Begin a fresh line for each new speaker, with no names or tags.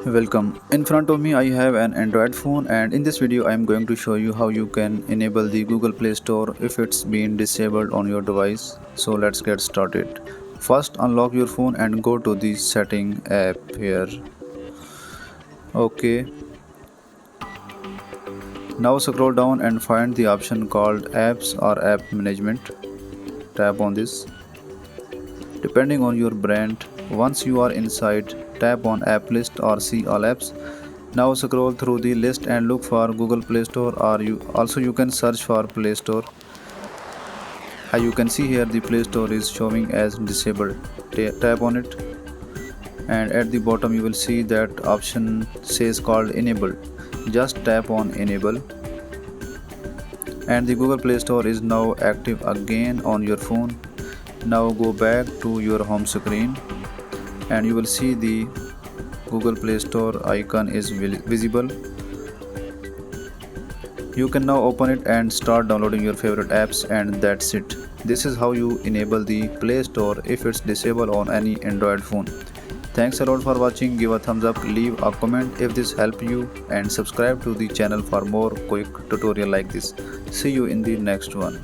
Welcome. In front of me I have an Android phone, and in this video I am going to show you how you can enable the Google Play Store if it's been disabled on your device. So let's get started. First unlock your phone and go to the setting app here. Okay. Now scroll down and find the option called apps or app management. Tap on this. Depending on your brand, once you are inside, tap on app list or see all apps. Now scroll through the list and look for Google Play Store, or you can search for Play Store. As you can see here, the Play Store is showing as disabled. Tap on it, and at the bottom you will see that option says called enable. Just tap on enable, and the Google Play Store is now active again on your phone. Now go back to your home screen and you will see the Google Play Store icon is visible. You can now open it and start downloading your favorite apps, and that's it. This is how you enable the Play Store if it's disabled on any Android phone. Thanks a lot for watching. Give a thumbs up, leave a comment if this helped you, and subscribe to the channel for more quick tutorial like this. See you in the next one.